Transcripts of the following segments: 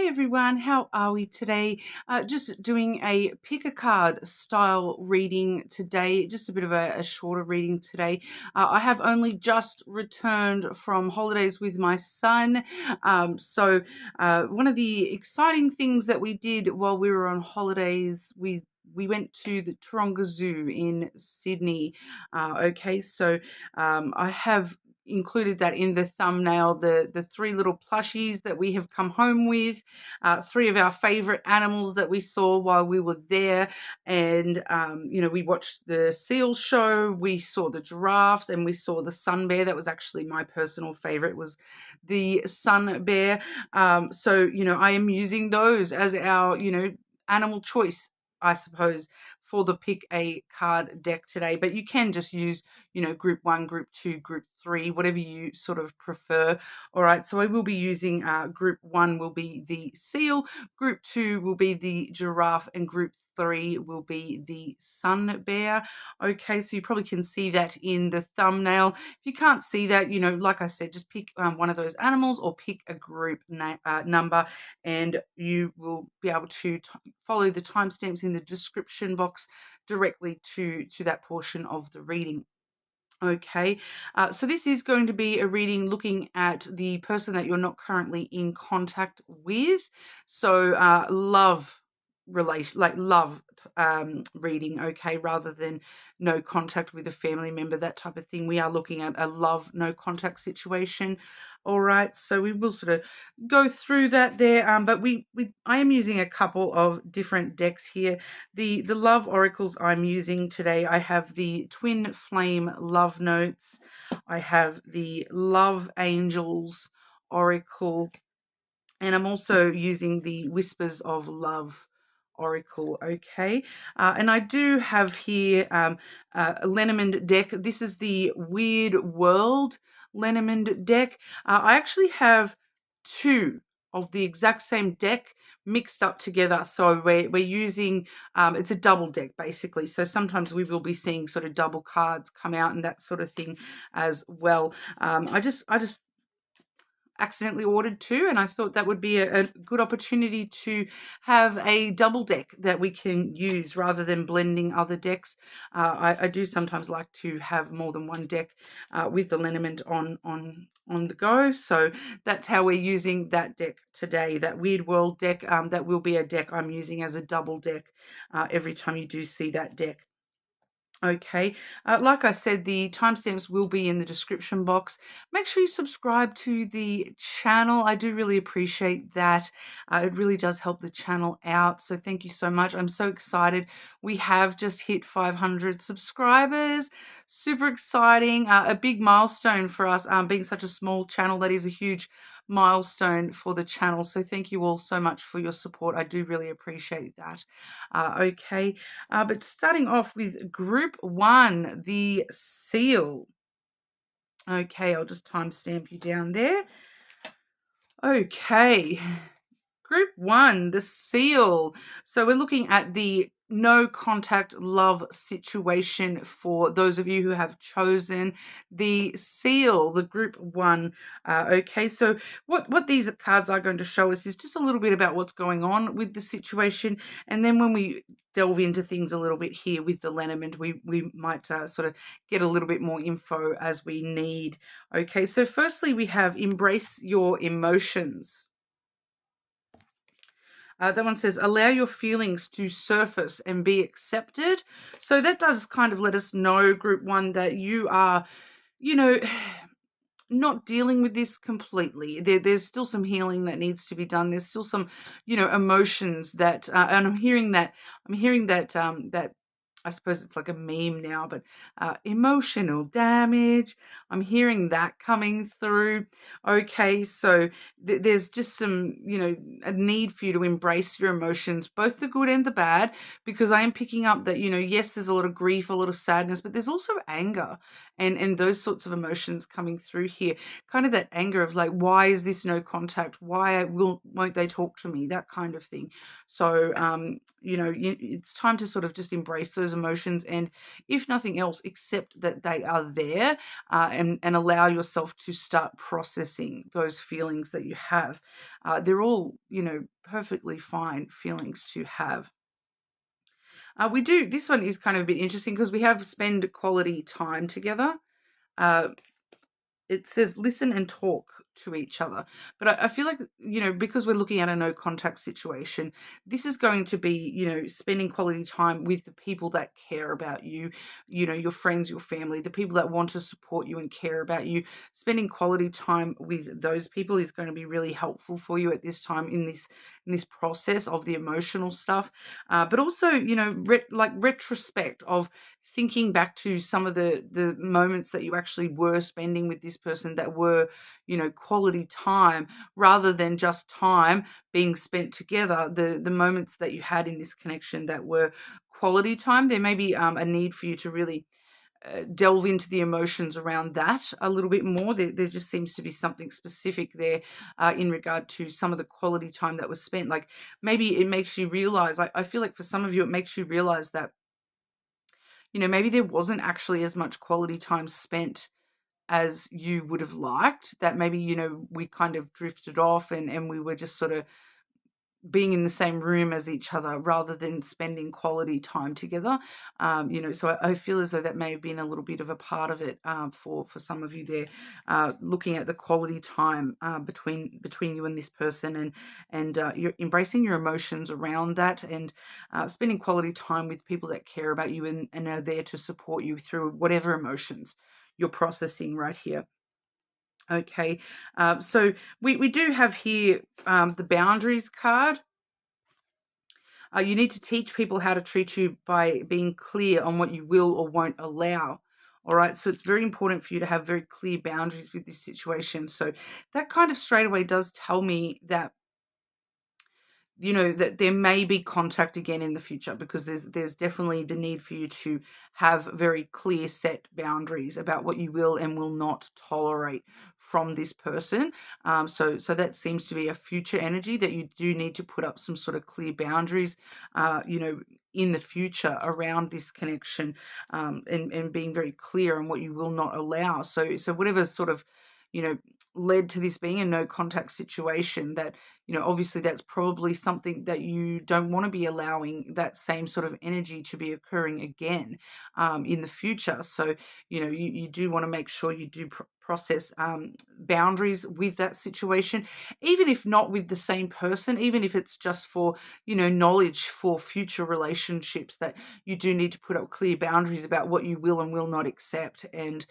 Hi everyone, how are we today? Just doing a pick a card style reading today, just a bit of a shorter reading today. I have only just returned from holidays with my son. One of the exciting things that we did while we were on holidays, we went to the Taronga Zoo in Sydney. I have included that in the thumbnail, the three little plushies that we have come home with, three of our favorite animals that we saw while we were there. And we watched the seal show, we saw the giraffes, and we saw the sun bear. That was actually my personal favorite, was the sun bear. I am using those as our animal choice, I suppose, for the pick a card deck today. But you can just use group 1, group 2, group 3, whatever you sort of prefer. All right, so I will be using group 1 will be the seal, group 2 will be the giraffe, and group 3 will be the sun bear. Okay, so you probably can see that in the thumbnail. If you can't see that, like I said, just pick one of those animals or pick a group number, and you will be able to follow the timestamps in the description box directly to that portion of the reading. Okay, so this is going to be a reading looking at the person that you're not currently in contact with. So love reading, okay, rather than no contact with a family member, that type of thing. We are looking at a love no contact situation. All right, so we will sort of go through that there, but I am using a couple of different decks here. The love oracles I'm using today, I have the Twin Flame Love Notes, I have the Love Angels Oracle, and I'm also using the Whispers of Love Oracle. Okay, and I do have here a Lenormand deck. This is the Weird World Lenormand deck. I actually have two of the exact same deck mixed up together, so we're using it's a double deck basically. So sometimes we will be seeing sort of double cards come out and that sort of thing as well. I just accidentally ordered two, and I thought that would be a good opportunity to have a double deck that we can use rather than blending other decks. I do sometimes like to have more than one deck with the Lenormand on the go, so that's how we're using that deck today, that Weird World deck. That will be a deck I'm using as a double deck every time you do see that deck. Okay, like I said, the timestamps will be in the description box. Make sure you subscribe to the channel. I do really appreciate that. It really does help the channel out. So thank you so much. I'm so excited. We have just hit 500 subscribers. Super exciting. A big milestone for us, being such a small channel. That is a huge milestone for the channel. So thank you all so much for your support. I do really appreciate that. Okay. But starting off with group 1, the seal. Okay, I'll just timestamp you down there. Okay, group 1, the seal. So we're looking at the no contact love situation for those of you who have chosen the seal, the group 1. Okay, so what these cards are going to show us is just a little bit about what's going on with the situation, and then when we delve into things a little bit here with the Lenormand, we might sort of get a little bit more info as we need. Okay, so firstly we have embrace your emotions. That one says, allow your feelings to surface and be accepted. So that does kind of let us know, group 1, that you are, not dealing with this completely. There's still some healing that needs to be done. There's still some, emotions that, and I'm hearing that that I suppose it's like a meme now, but emotional damage. I'm hearing that coming through. Okay, so there's just some, a need for you to embrace your emotions, both the good and the bad, because I am picking up that, yes, there's a lot of grief, a lot of sadness, but there's also anger and those sorts of emotions coming through here. Kind of that anger of like, why is this no contact? Why won't they talk to me? That kind of thing. So, it's time to sort of just embrace those emotions, and if nothing else, accept that they are there, and allow yourself to start processing those feelings that you have. They're all, perfectly fine feelings to have. This one is kind of a bit interesting because we have spend quality time together. Uh, it says listen and talk to each other. But I feel like, because we're looking at a no contact situation, this is going to be, spending quality time with the people that care about you, your friends, your family, the people that want to support you and care about you. Spending quality time with those people is going to be really helpful for you at this time in this process of the emotional stuff. But also, retrospect of thinking back to some of the moments that you actually were spending with this person that were, quality time, rather than just time being spent together. The moments that you had in this connection that were quality time, there may be a need for you to really delve into the emotions around that a little bit more. There just seems to be something specific there in regard to some of the quality time that was spent. Like, maybe it makes you realize, like, I feel like for some of you, it makes you realize that, maybe there wasn't actually as much quality time spent as you would have liked, that maybe, we kind of drifted off, and we were just sort of being in the same room as each other rather than spending quality time together. So I feel as though that may have been a little bit of a part of it, for some of you there, looking at the quality time between you and this person, and you're embracing your emotions around that, and spending quality time with people that care about you, and are there to support you through whatever emotions you're processing right here. Okay, so we do have here the boundaries card. You need to teach people how to treat you by being clear on what you will or won't allow. All right, so it's very important for you to have very clear boundaries with this situation. So that kind of straight away does tell me that, that there may be contact again in the future, because there's definitely the need for you to have very clear set boundaries about what you will and will not tolerate from this person. So that seems to be a future energy, that you do need to put up some sort of clear boundaries, in the future around this connection, and being very clear on what you will not allow. So whatever sort of, led to this being a no contact situation, that, obviously that's probably something that you don't want to be allowing that same sort of energy to be occurring again, in the future. So, you do want to make sure you do process boundaries with that situation, even if not with the same person, even if it's just for, knowledge for future relationships, that you do need to put up clear boundaries about what you will and will not accept, and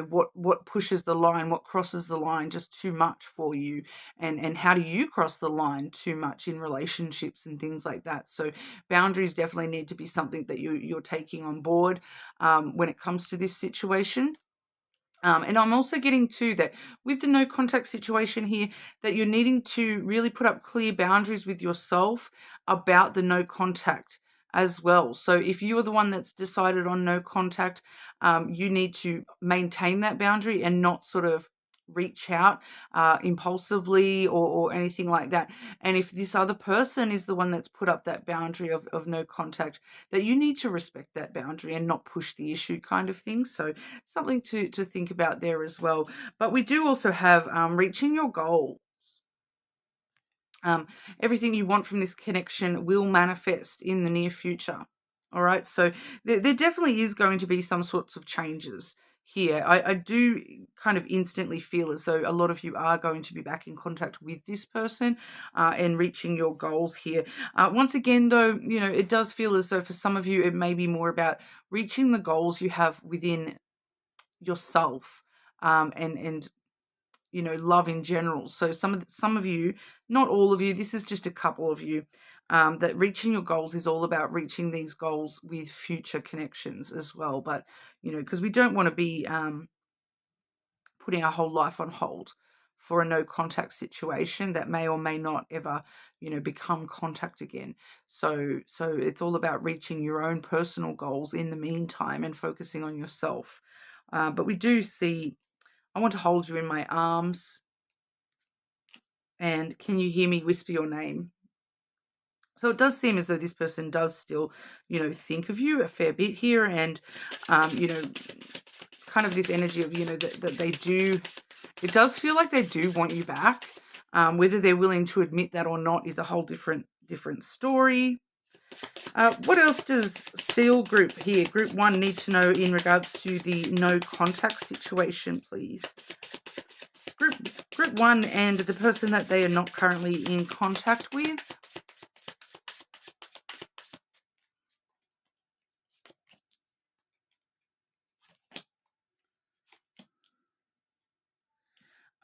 what pushes the line, what crosses the line just too much for you, and how do you cross the line too much in relationships and things like that. So boundaries definitely need to be something that you're taking on board, when it comes to this situation. And I'm also getting to that with the no contact situation here, that you're needing to really put up clear boundaries with yourself about the no contact as well. So if you are the one that's decided on no contact, you need to maintain that boundary and not sort of reach out impulsively, or anything like that. And if this other person is the one that's put up that boundary of no contact, that you need to respect that boundary and not push the issue, kind of thing. So something to think about there as well. But we do also have reaching your goal. Everything you want from this connection will manifest in the near future. All right, so there definitely is going to be some sorts of changes here. I do kind of instantly feel as though a lot of you are going to be back in contact with this person, and reaching your goals here. Once again, though, it does feel as though for some of you it may be more about reaching the goals you have within yourself, and love in general. So some of you, not all of you, this is just a couple of you, that reaching your goals is all about reaching these goals with future connections as well. But, because we don't want to be putting our whole life on hold for a no contact situation that may or may not ever, become contact again. So it's all about reaching your own personal goals in the meantime and focusing on yourself. But we do see, I want to hold you in my arms. And can you hear me whisper your name? So it does seem as though this person does still, think of you a fair bit here, and, kind of this energy of, that they do, it does feel like they do want you back. Whether they're willing to admit that or not is a whole different story. What else does SEAL group here, group 1, need to know in regards to the no contact situation, please? Group 1 and the person that they are not currently in contact with.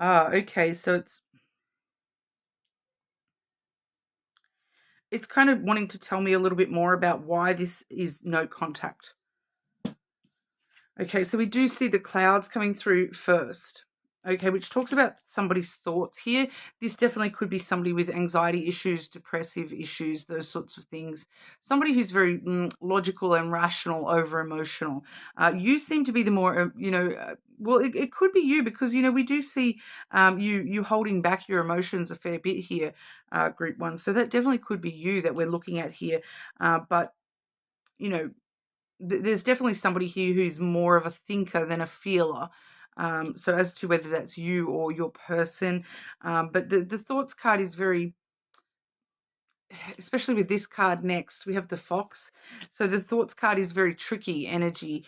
Okay, so it's kind of wanting to tell me a little bit more about why this is no contact. Okay, so we do see the clouds coming through first. Okay, which talks about somebody's thoughts here. This definitely could be somebody with anxiety issues, depressive issues, those sorts of things. Somebody who's very logical and rational over emotional. You seem to be the more, well, it could be you because, we do see you holding back your emotions a fair bit here, group 1. So that definitely could be you that we're looking at here. But, there's definitely somebody here who's more of a thinker than a feeler. So as to whether that's you or your person, but the thoughts card is very, especially with this card next, we have the fox. So the thoughts card is very tricky energy,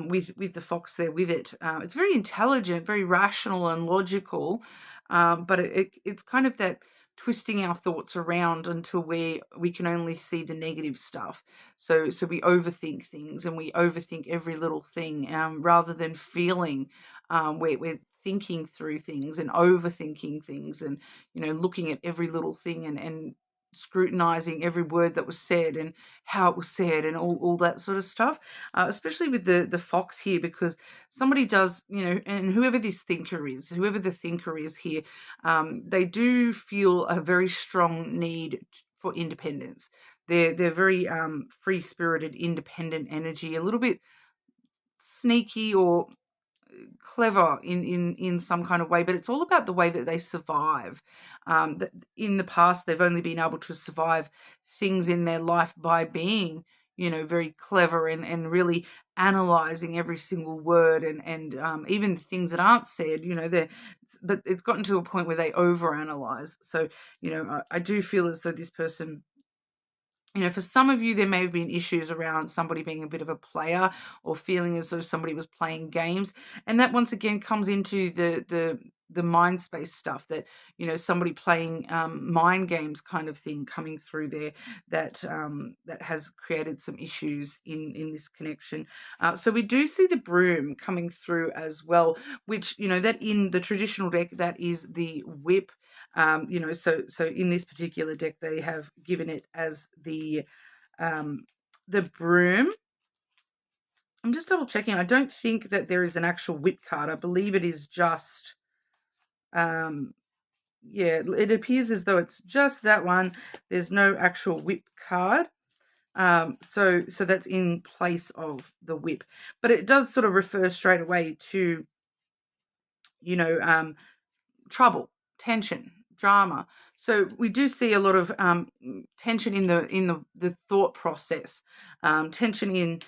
with the fox there with it. It's very intelligent, very rational and logical, but it's kind of that twisting our thoughts around until we can only see the negative stuff. So we overthink things and we overthink every little thing, rather than feeling. We're thinking through things and overthinking things, and looking at every little thing and scrutinizing every word that was said and how it was said and all that sort of stuff, especially with the fox here, because somebody does, and whoever the thinker is here, they do feel a very strong need for independence. They're very free-spirited, independent energy, a little bit sneaky or clever in some kind of way, but it's all about the way that they survive. That in the past, they've only been able to survive things in their life by being, very clever and really analyzing every single word and even things that aren't said, but it's gotten to a point where they overanalyze. So, I do feel as though this person, for some of you, there may have been issues around somebody being a bit of a player or feeling as though somebody was playing games. And that once again comes into the mind space stuff that, somebody playing mind games kind of thing coming through there that has created some issues in this connection. So we do see the broom coming through as well, which, that in the traditional deck, that is the whip. So in this particular deck, they have given it as the broom. I'm just double checking. I don't think that there is an actual whip card. I believe it is just, yeah, it appears as though it's just that one. There's no actual whip card. So that's in place of the whip, but it does sort of refer straight away to, trouble, tension, drama. So we do see a lot of tension in the thought process, tension in,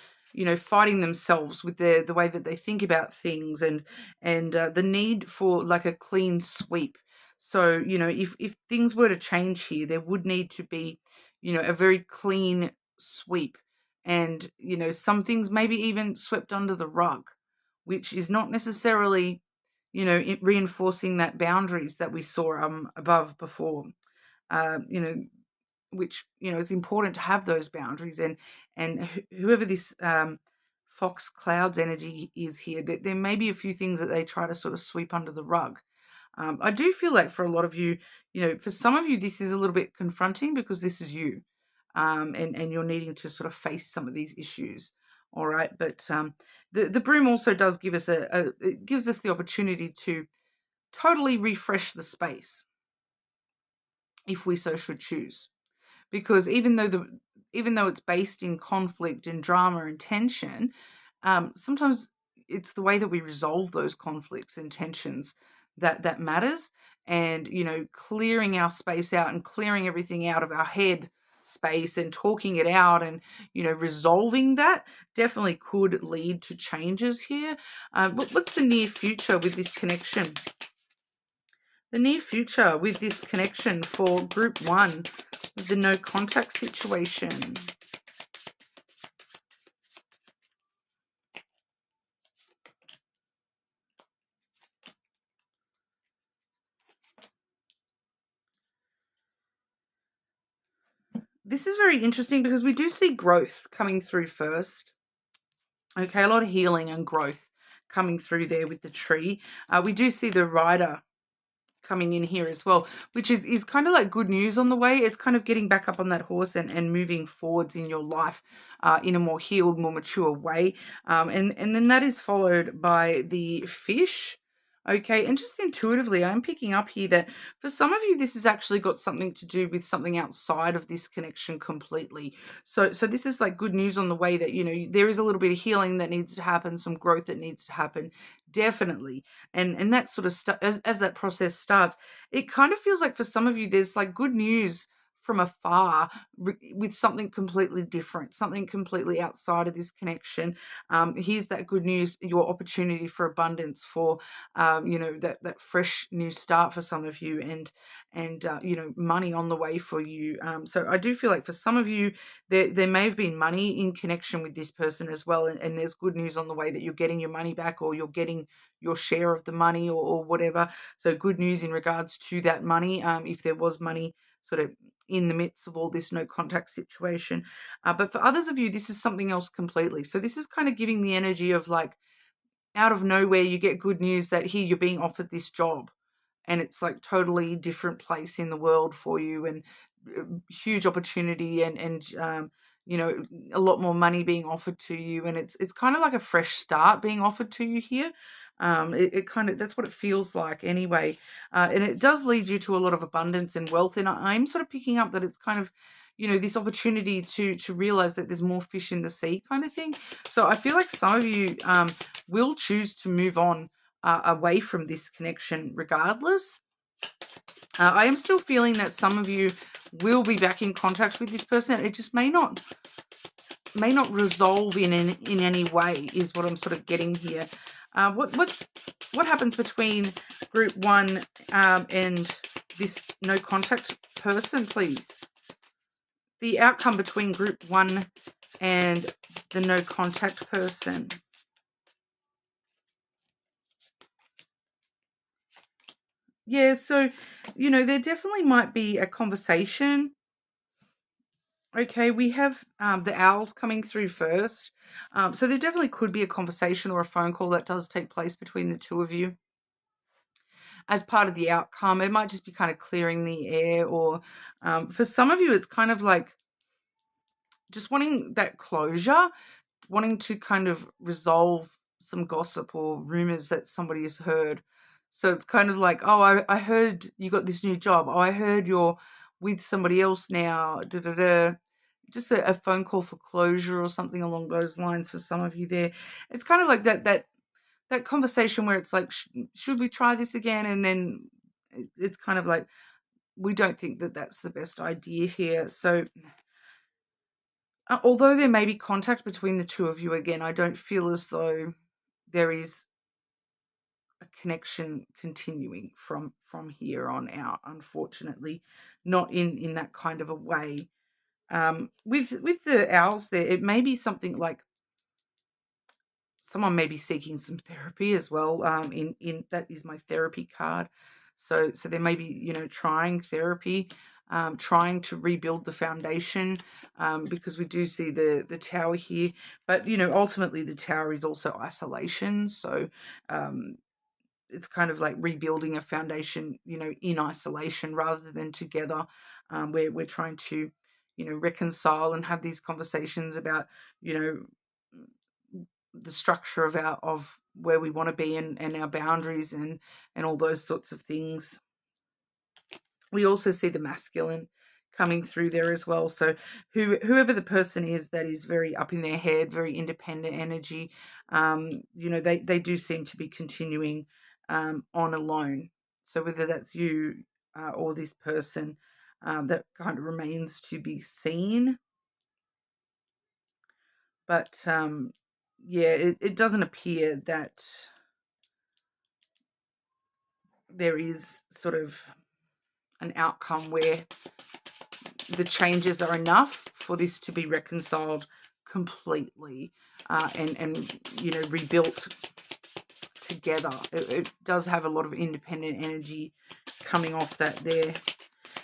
fighting themselves with the way that they think about things, and the need for like a clean sweep. So if things were to change here, there would need to be, a very clean sweep, and some things maybe even swept under the rug, which is not necessarily, reinforcing that boundaries that we saw above before, which, it's important to have those boundaries, and whoever this fox clouds energy is here, that there may be a few things that they try to sort of sweep under the rug. I do feel like for a lot of you, for some of you, this is a little bit confronting because this is you, and you're needing to sort of face some of these issues. All right, but the broom also does give us it gives us the opportunity to totally refresh the space if we so should choose, because even though it's based in conflict and drama and tension, sometimes it's the way that we resolve those conflicts and tensions that matters, and clearing our space out and clearing everything out of our head space and talking it out and, resolving that definitely could lead to changes here. What's the near future with this connection? The near future with this connection for group 1 with the no contact situation. This is very interesting because we do see growth coming through first. Okay, a lot of healing and growth coming through there with the tree. We do see the rider coming in here as well, which is kind of like good news on the way. It's kind of getting back up on that horse and moving forwards in your life in a more healed, more mature way. And then that is followed by the fish. Okay, and just intuitively, I'm picking up here that for some of you, this has actually got something to do with something outside of this connection completely. So this is like good news on the way that, there is a little bit of healing that needs to happen, some growth that needs to happen, definitely. And that sort of as that process starts, it kind of feels like for some of you, there's like good news from afar with something completely different, something completely outside of this connection. Here's that good news, your opportunity for abundance, for that fresh new start for some of you, and money on the way for you. So I do feel like for some of you, there may have been money in connection with this person as well, and there's good news on the way that you're getting your money back, or you're getting your share of the money, or whatever. So good news in regards to that money, if there was money sort of in the midst of all this no contact situation. But for others of you, this is something else completely. So this is kind of giving the energy of like, out of nowhere, you get good news that here you're being offered this job, and it's like totally different place in the world for you, and huge opportunity, and a lot more money being offered to you, and it's kind of like a fresh start being offered to you here. It kind of, that's what it feels like anyway, and it does lead you to a lot of abundance and wealth. And I'm sort of picking up that it's kind of, this opportunity to realize that there's more fish in the sea kind of thing. So I feel like some of you will choose to move on away from this connection regardless. I am still feeling that some of you will be back in contact with this person. It just may not resolve in any way, is what I'm sort of getting here. What happens between group 1 and this no contact person, please? The outcome between group 1 and the no contact person. Yeah, so, there definitely might be a conversation. Okay, we have the owls coming through first. So there definitely could be a conversation or a phone call that does take place between the two of you as part of the outcome. It might just be kind of clearing the air, or for some of you, it's kind of like just wanting that closure, wanting to kind of resolve some gossip or rumors that somebody has heard. So it's kind of like, oh, I heard you got this new job. Oh, I heard you're with somebody else now. Da, da, da. Just a phone call for closure or something along those lines for some of you there. It's kind of like that conversation where it's like, should we try this again? And then it's kind of like, we don't think that that's the best idea here. So although there may be contact between the two of you again, I don't feel as though there is a connection continuing from here on out, unfortunately, not in that kind of a way. With the owls there, it may be something like someone may be seeking some therapy as well. In that is my therapy card. So there may be, trying therapy, trying to rebuild the foundation, because we do see the tower here. But, ultimately the tower is also isolation. So it's kind of like rebuilding a foundation, in isolation rather than together, where we're trying to, reconcile and have these conversations about, the structure of where we want to be, and our boundaries, and all those sorts of things. We also see the masculine coming through there as well. So whoever the person is that is very up in their head, very independent energy, they do seem to be continuing on alone. So whether that's you or this person, that kind of remains to be seen. But yeah, it doesn't appear that there is sort of an outcome where the changes are enough for this to be reconciled completely and rebuilt together. It does have a lot of independent energy coming off that there.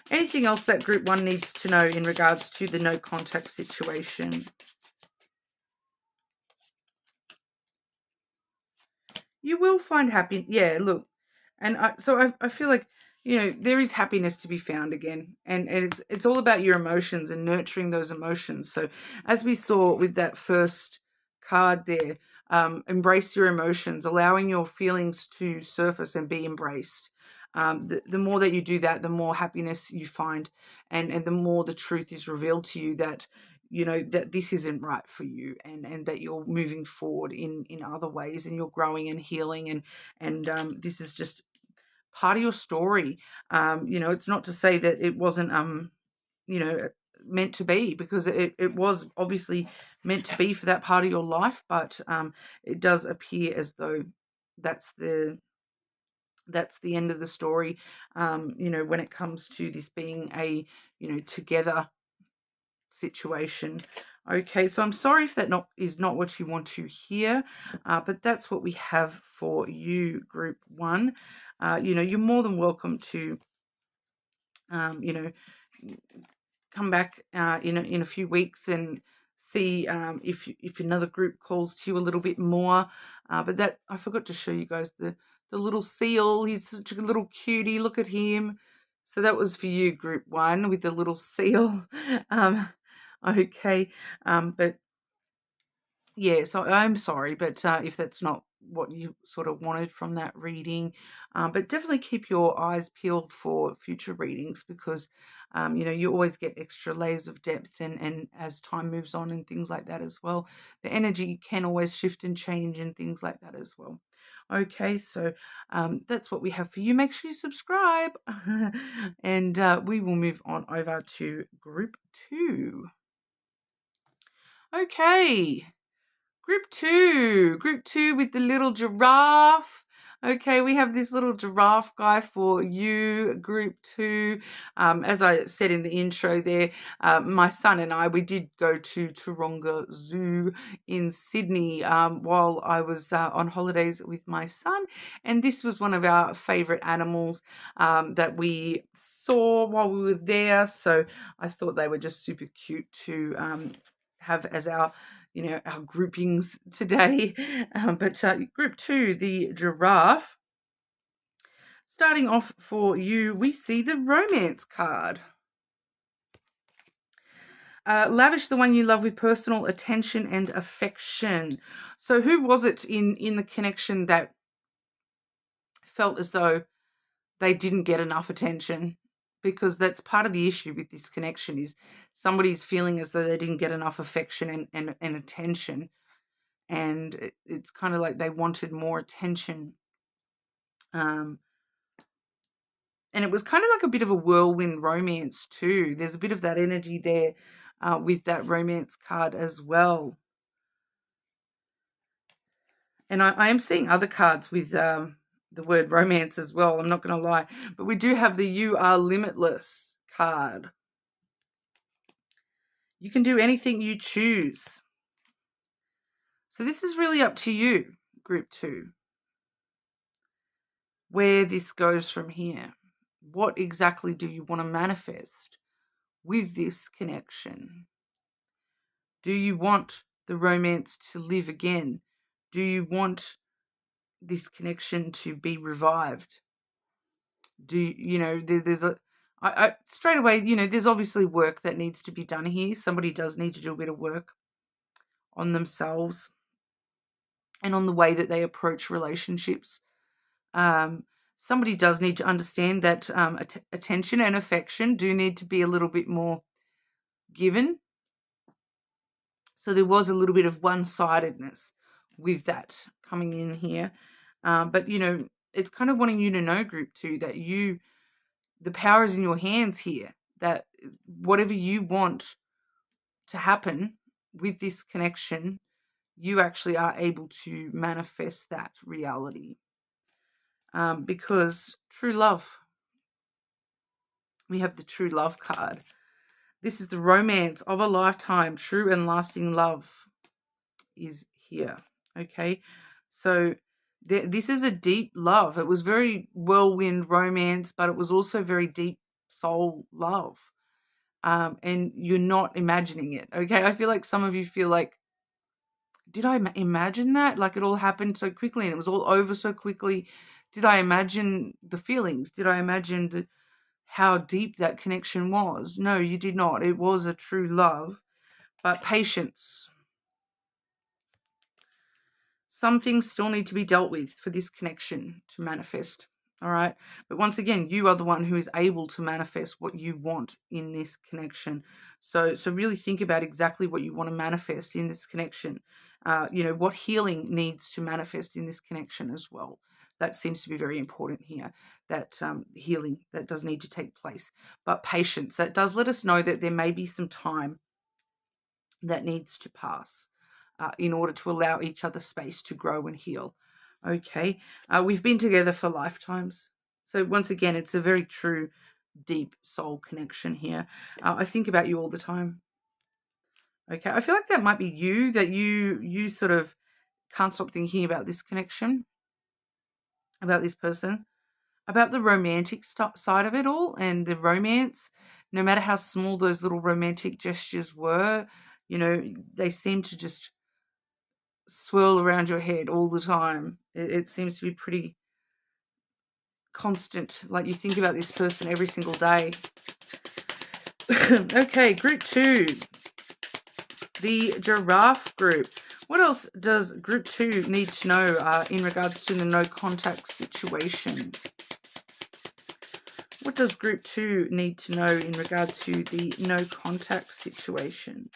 Anything else that group 1 needs to know in regards to the no contact situation? You will find happiness. Yeah, look. And I feel like, there is happiness to be found again. And it's all about your emotions and nurturing those emotions. So as we saw with that first card there, embrace your emotions, allowing your feelings to surface and be embraced. The more that you do that, the more happiness you find, and the more the truth is revealed to you that that this isn't right for you, and that you're moving forward in other ways, and you're growing and healing, and this is just part of your story. It's not to say that it wasn't meant to be, because it was obviously meant to be for that part of your life, but it does appear as though that's the end of the story, when it comes to this being a together situation. Okay, so I'm sorry if that is not what you want to hear, but that's what we have for you, group 1. You're more than welcome to, come back in a few weeks and see if another group calls to you a little bit more. But that, I forgot to show you guys the little seal. He's such a little cutie. Look at him. So that was for you, group 1, with the little seal. Okay, but yeah, so I'm sorry, but if that's not what you sort of wanted from that reading, but definitely keep your eyes peeled for future readings, because you always get extra layers of depth, and as time moves on and things like that as well, the energy can always shift and change and things like that as well. Okay, so that's what we have for you. Make sure you subscribe, and we will move on over to group 2. Okay, Group two with the little giraffe. Okay, we have this little giraffe guy for you, group 2. As I said in the intro there, my son and I, we did go to Taronga Zoo in Sydney while I was on holidays with my son. And this was one of our favourite animals that we saw while we were there. So I thought they were just super cute to have as our groupings today. But group 2, the giraffe. Starting off for you, we see the romance card. Lavish the one you love with personal attention and affection. So who was it in the connection that felt as though they didn't get enough attention? Because that's part of the issue with this connection, is somebody's feeling as though they didn't get enough affection and attention. And it's kind of like they wanted more attention. And it was kind of like a bit of a whirlwind romance too. There's a bit of that energy there with that romance card as well. And I am seeing other cards with the word romance as well, I'm not going to lie. But we do have the You Are Limitless card. You can do anything you choose. So this is really up to you, group 2, where this goes from here. What exactly do you want to manifest with this connection? Do you want the romance to live again? Do you want this connection to be revived? There's straight away, there's obviously work that needs to be done here. Somebody does need to do a bit of work on themselves and on the way that they approach relationships. Somebody does need to understand that attention and affection do need to be a little bit more given. So there was a little bit of one-sidedness with that coming in here. But, it's kind of wanting you to know, group 2, that the power is in your hands here. that whatever you want to happen with this connection, you actually are able to manifest that reality. Because true love, we have the true love card. This is the romance of a lifetime. True and lasting love is here. Okay, so this is a deep love. It was very whirlwind romance, but it was also very deep soul love. And you're not imagining it. Okay, I feel like some of you feel like, did I imagine that? Like it all happened so quickly and it was all over so quickly. Did I imagine the feelings? Did I imagine how deep that connection was? No, you did not. It was a true love, but patience. Some things still need to be dealt with for this connection to manifest. All right. But once again, you are the one who is able to manifest what you want in this connection. So really think about exactly what you want to manifest in this connection. What healing needs to manifest in this connection as well. That seems to be very important here, that healing that does need to take place. But patience, that does let us know that there may be some time that needs to pass in order to allow each other space to grow and heal. Okay, we've been together for lifetimes. So once again, it's a very true, deep soul connection here. I think about you all the time. Okay, I feel like that might be you, that you sort of can't stop thinking about this connection, about this person, about the romantic side of it all, and the romance. No matter how small those little romantic gestures were, they seem to just swirl around your head all the time. It seems to be pretty constant. Like you think about this person every single day. Okay, group 2. The Giraffe group. What else does group 2 need to know in regards to the no contact situation? What does group 2 need to know in regard to the no contact situation?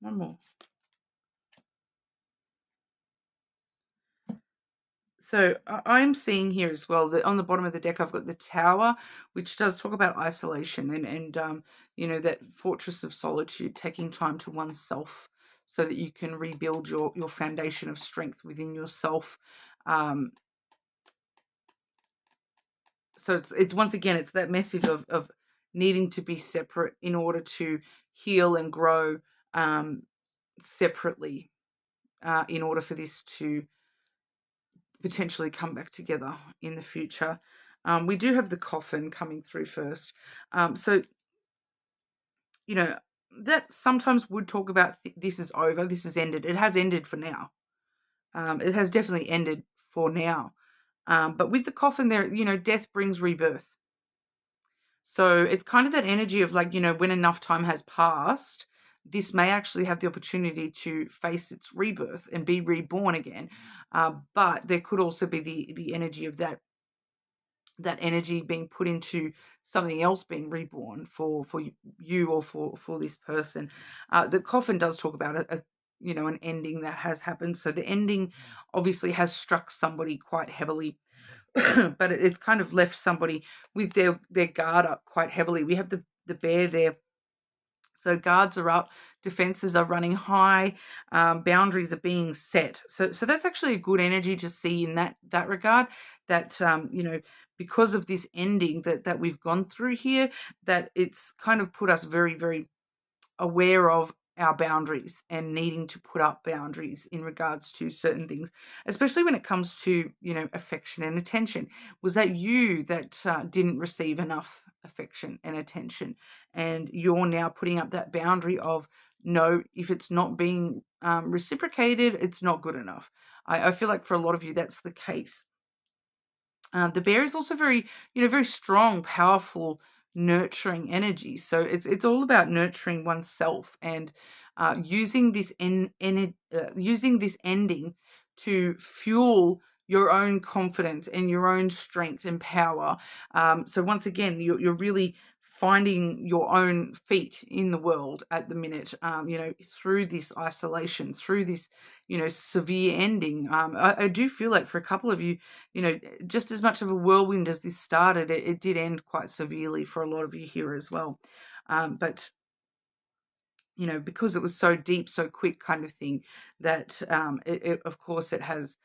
One more. So I'm seeing here as well that on the bottom of the deck I've got the Tower, which does talk about isolation and that fortress of solitude, taking time to oneself so that you can rebuild your foundation of strength within yourself. So it's once again, it's that message of needing to be separate in order to heal and grow separately in order for this to potentially come back together in the future. We do have the coffin coming through first. So, that sometimes would talk about this is over, this is ended. It has ended for now. It has definitely ended for now. But with the coffin there, death brings rebirth. So it's kind of that energy of like, when enough time has passed, this may actually have the opportunity to face its rebirth and be reborn again. But there could also be the energy of that energy being put into something else being reborn for you or for this person. The coffin does talk about an ending that has happened. So the ending obviously has struck somebody quite heavily. But it's kind of left somebody with their guard up quite heavily. We have the bear there. So guards are up, defenses are running high, boundaries are being set. So that's actually a good energy to see in that regard. That because of this ending that we've gone through here, that it's kind of put us very, very aware of our boundaries and needing to put up boundaries in regards to certain things, especially when it comes to affection and attention. Was that you that didn't receive enough affection and attention, and you're now putting up that boundary of no, if it's not being reciprocated, it's not good enough. I feel like for a lot of you that's the case. The bear is also very, very strong, powerful, nurturing energy. So it's all about nurturing oneself and using this using this ending to fuel your own confidence and your own strength and power. So once again, you're really finding your own feet in the world at the minute, through this isolation, through this, severe ending. I do feel like for a couple of you, just as much of a whirlwind as this started, it did end quite severely for a lot of you here as well. But because it was so deep, so quick kind of thing, that of course, it has,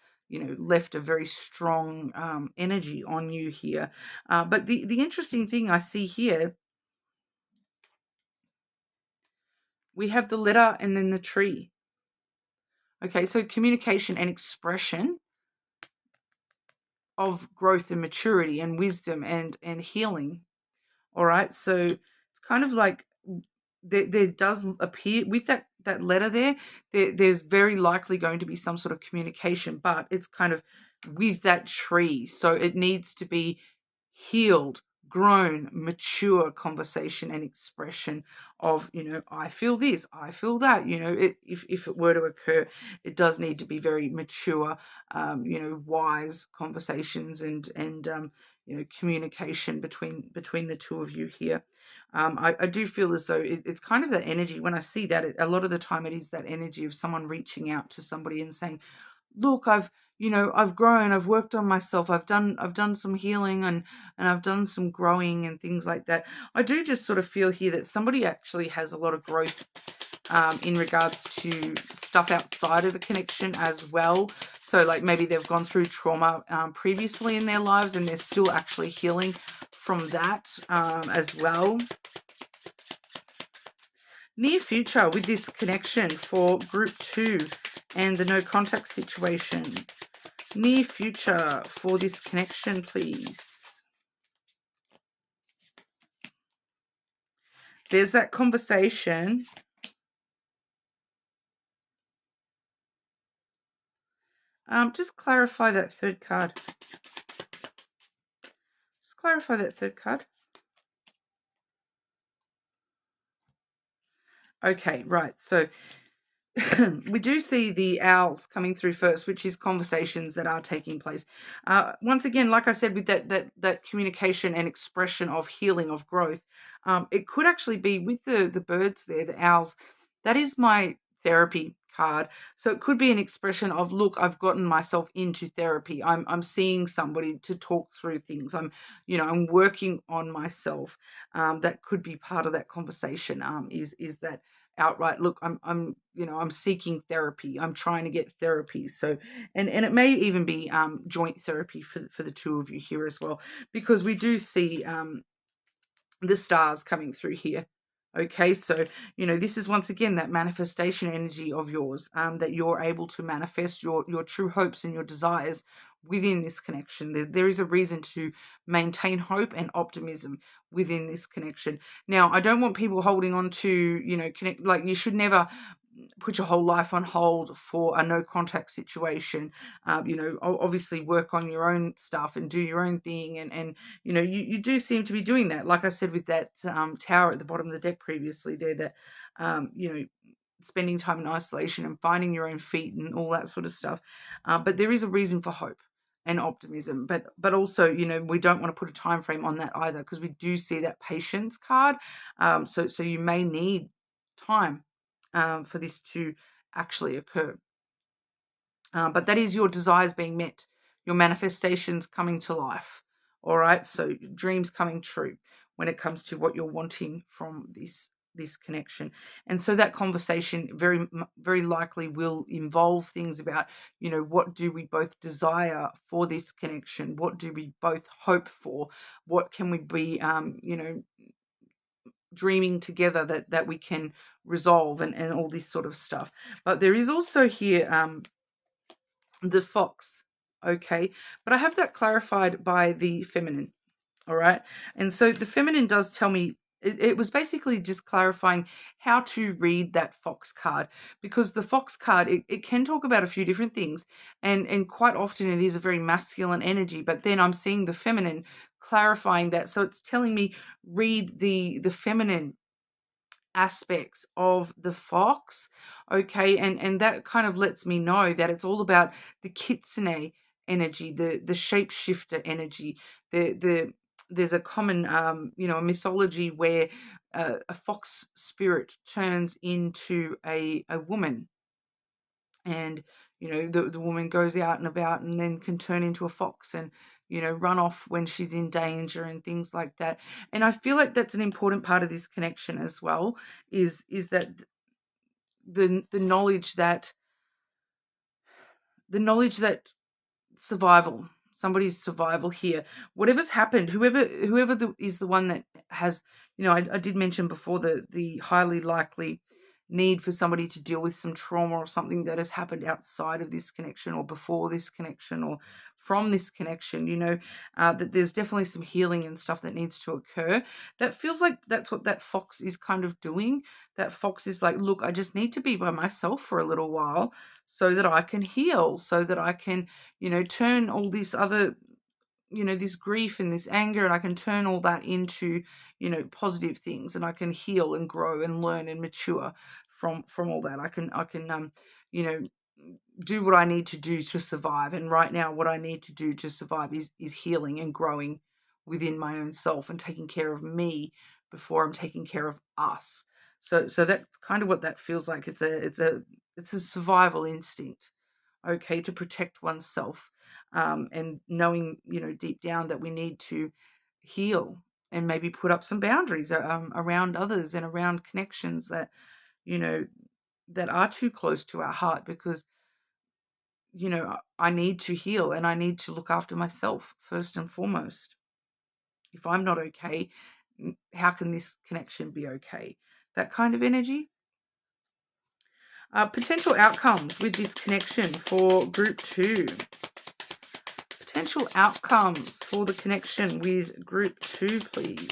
left a very strong energy on you here. But the interesting thing I see here, we have the letter and then the tree. Okay, so communication and expression of growth and maturity and wisdom and healing. All right, so it's kind of like there does appear with that letter there's very likely going to be some sort of communication, but it's kind of with that tree. So it needs to be healed, grown, mature conversation and expression of, I feel this, I feel that, if it were to occur, it does need to be very mature, wise conversations and communication between the two of you here. I do feel as though it's kind of that energy. When I see that, a lot of the time it is that energy of someone reaching out to somebody and saying, look, I've grown, I've worked on myself, I've done some healing and I've done some growing and things like that. I do just sort of feel here that somebody actually has a lot of growth in regards to stuff outside of the connection as well. So like maybe they've gone through trauma previously in their lives and they're still actually healing from that as well. Near future with this connection for group 2 and the no contact situation. Near future for this connection, please. There's that conversation. Just clarify that third card. Just clarify that third card. Okay, right. So we do see the owls coming through first, which is conversations that are taking place. Once again, like I said, with that communication and expression of healing, of growth, it could actually be with the birds there, the owls. That is my therapy card. So it could be an expression of, look, I've gotten myself into therapy. I'm seeing somebody to talk through things. I'm working on myself. That could be part of that conversation. Is that outright, look, I'm seeking therapy, I'm trying to get therapy. So and it may even be joint therapy for the two of you here as well, because we do see the stars coming through here. Okay, so this is once again that manifestation energy of yours, that you're able to manifest your true hopes and your desires within this connection. There is a reason to maintain hope and optimism within this connection. Now, I don't want people holding on to connect, like you should never put your whole life on hold for a no contact situation. Obviously work on your own stuff and do your own thing, and you do seem to be doing that, like I said with that tower at the bottom of the deck previously there, that spending time in isolation and finding your own feet and all that sort of stuff. But there is a reason for hope and optimism, but also we don't want to put a time frame on that either, because we do see that patience card. So you may need time for this to actually occur. But that is your desires being met, your manifestations coming to life. All right, so dreams coming true when it comes to what you're wanting from this connection. And so that conversation very likely will involve things about, what do we both desire for this connection? What do we both hope for? What can we be, dreaming together that we can resolve, and all this sort of stuff. But there is also here the fox. Okay, but I have that clarified by the feminine. All right, and so the feminine does tell me, it was basically just clarifying how to read that fox card, because the fox card, it can talk about a few different things, and quite often it is a very masculine energy, but then I'm seeing the feminine clarifying that. So it's telling me read the feminine aspects of the fox. Okay, and that kind of lets me know that it's all about the kitsune energy, the shapeshifter energy, the there's a common, a mythology where a fox spirit turns into a woman, and the woman goes out and about and then can turn into a fox and run off when she's in danger and things like that. And I feel like that's an important part of this connection as well, is that the knowledge that survival, somebody's survival here, whatever's happened, whoever is the one that has, I did mention before the highly likely need for somebody to deal with some trauma or something that has happened outside of this connection or before this connection or from this connection, that there's definitely some healing and stuff that needs to occur. That feels like that's what that fox is kind of doing. That fox is like, look, I just need to be by myself for a little while so that I can heal, so that I can turn all this other, this grief and this anger, and I can turn all that into, positive things, and I can heal and grow and learn and mature from all that. I can you know, do what I need to do to survive. And right now, what I need to do to survive is healing and growing within my own self and taking care of me before I'm taking care of us. So that's kind of what that feels like. It's a survival instinct, okay, to protect oneself, and knowing, deep down that we need to heal and maybe put up some boundaries around others and around connections that, you know, that are too close to our heart, because, I need to heal and I need to look after myself first and foremost. If I'm not okay, how can this connection be okay? That kind of energy. Potential outcomes with this connection for group 2. Potential outcomes for the connection with group 2, please.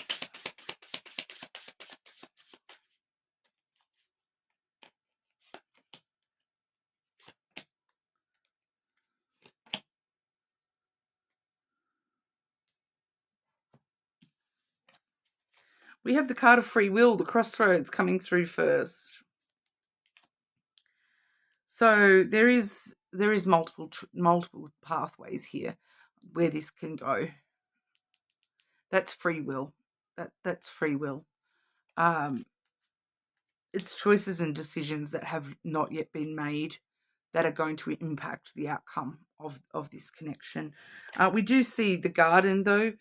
We have the card of free will, the crossroads, coming through first. So there is multiple pathways here where this can go. That's free will. That's free will. It's choices and decisions that have not yet been made that are going to impact the outcome of this connection. We do see the garden, though,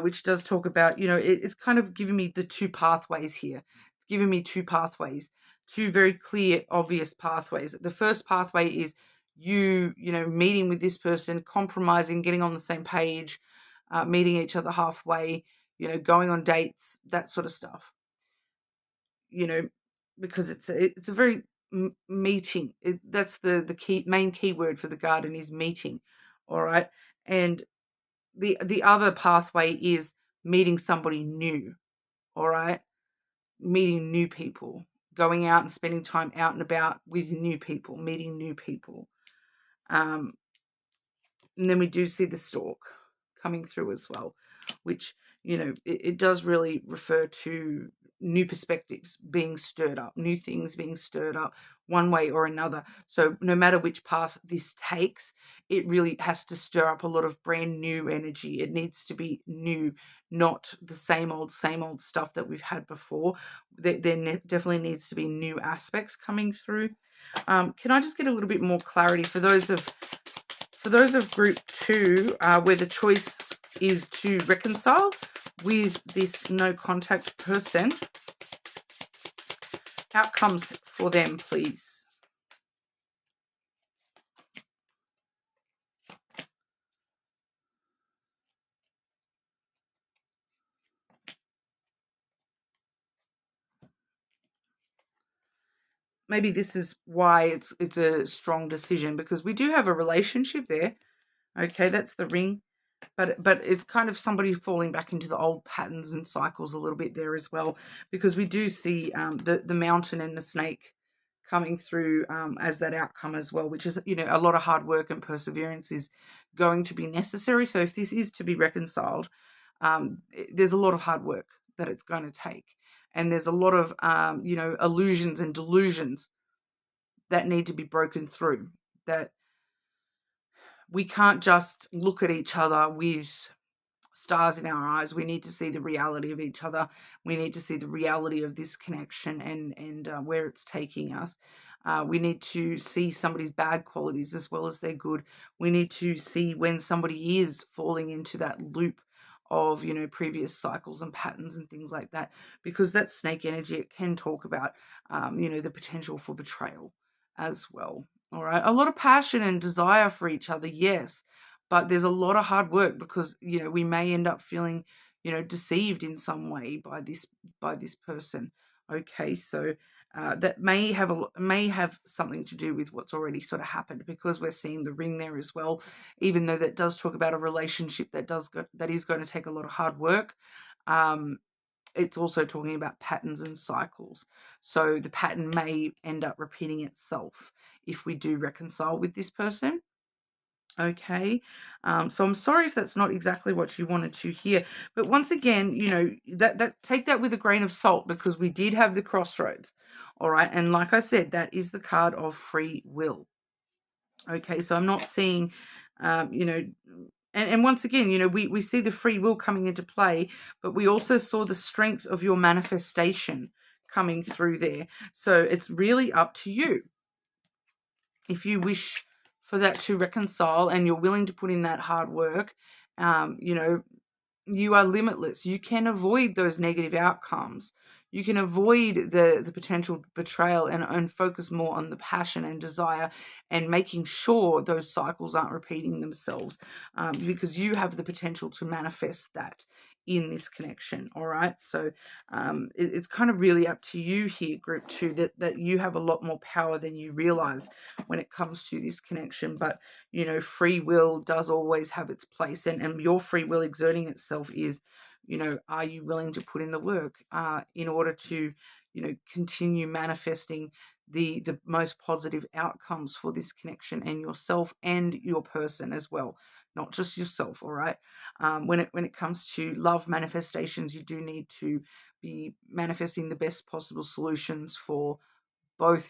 which does talk about, it's kind of giving me the two pathways here. It's giving me two pathways, two very clear, obvious pathways. The first pathway is meeting with this person, compromising, getting on the same page, meeting each other halfway, going on dates, that sort of stuff. Because it's a very meeting. That's the main key word for the garden is meeting. All right. And the other pathway is meeting somebody new. All right. Meeting new people, going out and spending time out and about with new people, meeting new people. And then we do see the stork coming through as well, which, it does really refer to new perspectives being stirred up, new things being stirred up one way or another. So no matter which path this takes, it really has to stir up a lot of brand new energy. It needs to be new, not the same old stuff that we've had before. There definitely needs to be new aspects coming through. Can I just get a little bit more clarity for those of group 2, where the choice is to reconcile with this no contact person? Outcomes for them, please. Maybe this is why it's a strong decision, because we do have a relationship there. Okay, that's the ring. But it's kind of somebody falling back into the old patterns and cycles a little bit there as well, because we do see the mountain and the snake coming through as that outcome as well, which is, a lot of hard work and perseverance is going to be necessary. So if this is to be reconciled, there's a lot of hard work that it's going to take. And there's a lot of, illusions and delusions that need to be broken through, that we can't just look at each other with stars in our eyes. We need to see the reality of each other. We need to see the reality of this connection and where it's taking us. We need to see somebody's bad qualities as well as their good. We need to see when somebody is falling into that loop of, previous cycles and patterns and things like that, because that snake energy, it can talk about, the potential for betrayal as well. All right. A lot of passion and desire for each other, yes, but there's a lot of hard work because, we may end up feeling, deceived in some way by this person. Okay. So that may have something to do with what's already sort of happened, because we're seeing the ring there as well. Even though that does talk about a relationship that is going to take a lot of hard work, it's also talking about patterns and cycles. So the pattern may end up repeating itself if we do reconcile with this person. Okay, so I'm sorry if that's not exactly what you wanted to hear, but once again, that take that with a grain of salt, because we did have the crossroads. All right, and like I said, that is the card of free will. Okay, so I'm not seeing, and once again, we see the free will coming into play, but we also saw the strength of your manifestation coming through there. So it's really up to you. If you wish for that to reconcile and you're willing to put in that hard work, you are limitless. You can avoid those negative outcomes. You can avoid the potential betrayal and focus more on the passion and desire and making sure those cycles aren't repeating themselves, because you have the potential to manifest that in this connection. All right. So it's kind of really up to you here, group 2, that you have a lot more power than you realize when it comes to this connection. But free will does always have its place, and your free will exerting itself is, are you willing to put in the work in order to, continue manifesting the most positive outcomes for this connection and yourself and your person as well, not just yourself. All right. When it comes to love manifestations, you do need to be manifesting the best possible solutions for both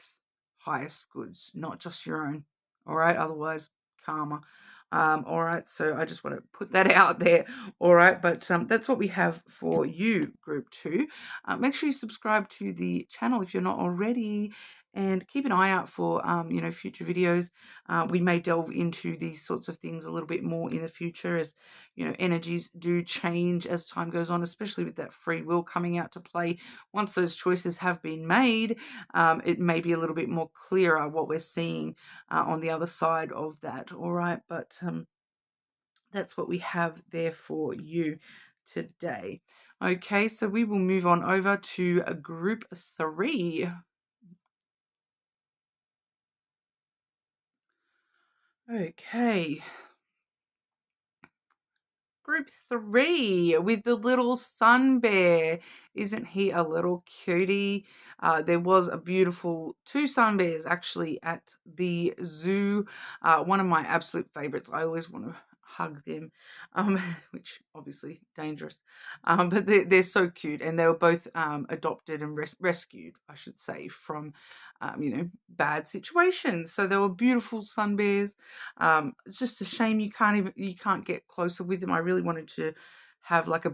highest goods, not just your own. All right. Otherwise, karma. All right. So I just want to put that out there. All right. But that's what we have for you, group 2. Make sure you subscribe to the channel if you're not already, and keep an eye out for future videos. We may delve into these sorts of things a little bit more in the future, as energies do change as time goes on, especially with that free will coming out to play. Once those choices have been made, it may be a little bit more clearer what we're seeing on the other side of that. All right, but that's what we have there for you today. Okay, so we will move on over to group 3. Okay, group 3 with the little sun bear. Isn't he a little cutie? There was a beautiful 2 sun bears actually at the zoo. One of my absolute favorites. I always want to hug them, which obviously dangerous. But they're so cute, and they were both adopted and rescued, I should say, from bad situations. So they were beautiful sun bears. It's just a shame you can't get closer with them. I really wanted to have like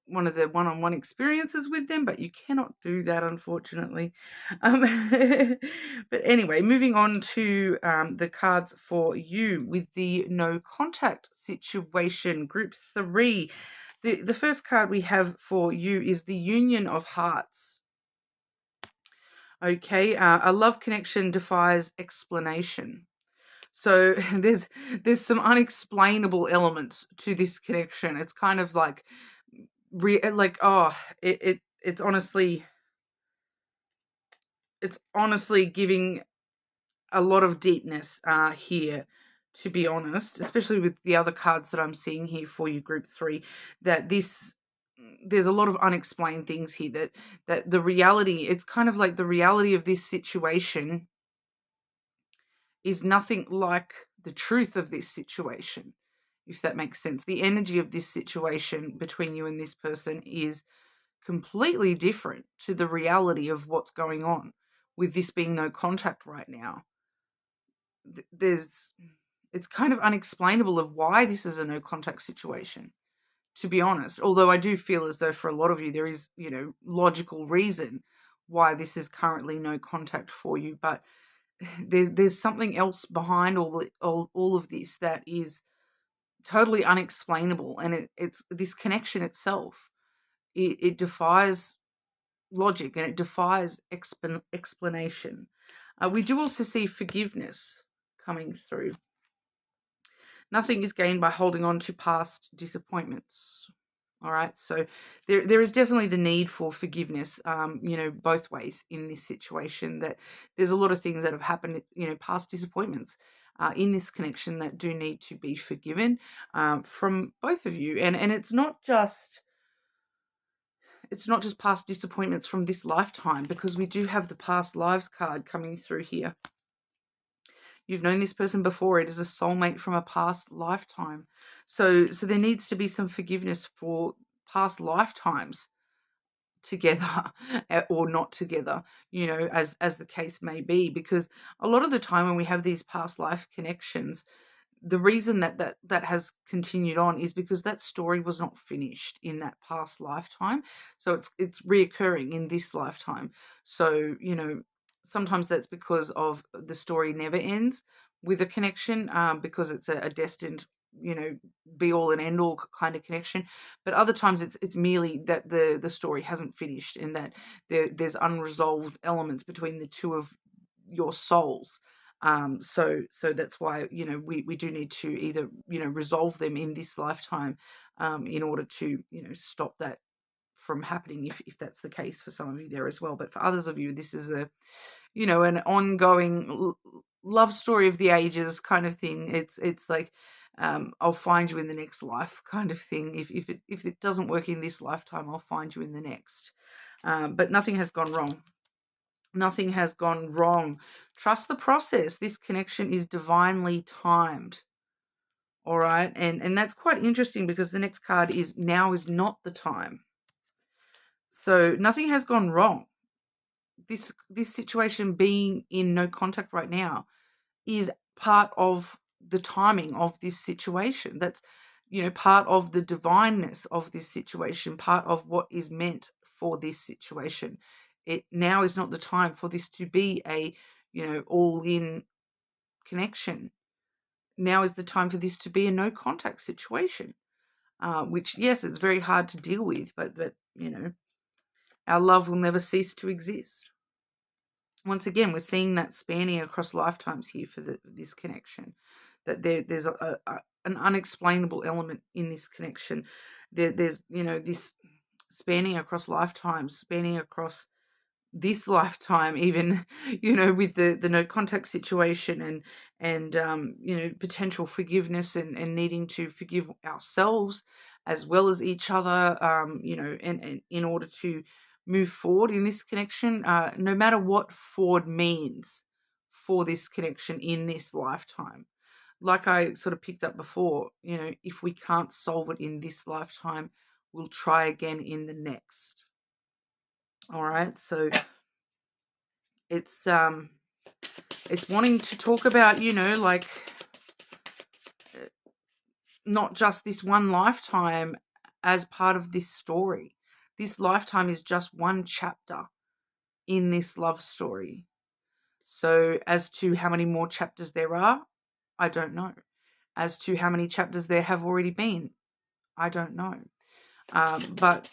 one of the one-on-one experiences with them, but you cannot do that, unfortunately. But anyway, moving on to the cards for you with the no contact situation, group 3. The first card we have for you is the Union of Hearts. Okay, a love connection defies explanation. So there's some unexplainable elements to this connection. It's kind of like it's honestly giving a lot of deepness here, to be honest, especially with the other cards that I'm seeing here for you, group 3, that there's a lot of unexplained things here, that the reality, it's kind of like the reality of this situation is nothing like the truth of this situation, if that makes sense. The energy of this situation between you and this person is completely different to the reality of what's going on with this being no contact right now. It's kind of unexplainable of why this is a no contact situation. to be honest. Although I do feel as though for a lot of you there is, logical reason why this is currently no contact for you, but there's something else behind all of this that is totally unexplainable, and it's this connection itself. It defies logic, and it defies explanation. We do also see forgiveness coming through. Nothing is gained by holding on to past disappointments. All right, so there is definitely the need for forgiveness, both ways in this situation. That there's a lot of things that have happened, past disappointments in this connection that do need to be forgiven from both of you, and it's not just past disappointments from this lifetime, because we do have the past lives card coming through here. You've known this person before. It is a soulmate from a past lifetime. So there needs to be some forgiveness for past lifetimes together or not together, as the case may be, because a lot of the time when we have these past life connections, the reason that has continued on is because that story was not finished in that past lifetime. So it's reoccurring in this lifetime. So, sometimes that's because of the story never ends with a connection, because it's a destined, be all and end all kind of connection. But other times it's merely that the story hasn't finished, and that there's unresolved elements between the two of your souls. So that's why, we do need to either, resolve them in this lifetime, in order to, stop that from happening, if that's the case for some of you there as well. But for others of you, this is an ongoing love story of the ages kind of thing. It's like, I'll find you in the next life kind of thing. If it doesn't work in this lifetime, I'll find you in the next. But nothing has gone wrong. Nothing has gone wrong. Trust the process. This connection is divinely timed. All right. And that's quite interesting, because the next card is now is not the time. So nothing has gone wrong. This situation being in no contact right now is part of the timing of this situation. That's, part of the divineness of this situation, part of what is meant for this situation. It now is not the time for this to be a, all-in connection. Now is the time for this to be a no contact situation, which, yes, it's very hard to deal with, but our love will never cease to exist. Once again, we're seeing that spanning across lifetimes here for this connection, that there's an unexplainable element in this connection. There's this spanning across lifetimes, spanning across this lifetime, even, with the no contact situation, and potential forgiveness, and needing to forgive ourselves as well as each other, and in order to move forward in this connection, no matter what forward means for this connection in this lifetime. Like I sort of picked up before, if we can't solve it in this lifetime, we'll try again in the next. All right, so it's wanting to talk about, like, not just this one lifetime as part of this story. This lifetime is just one chapter in this love story. So as to how many more chapters there are, I don't know. As to how many chapters there have already been, I don't know. But,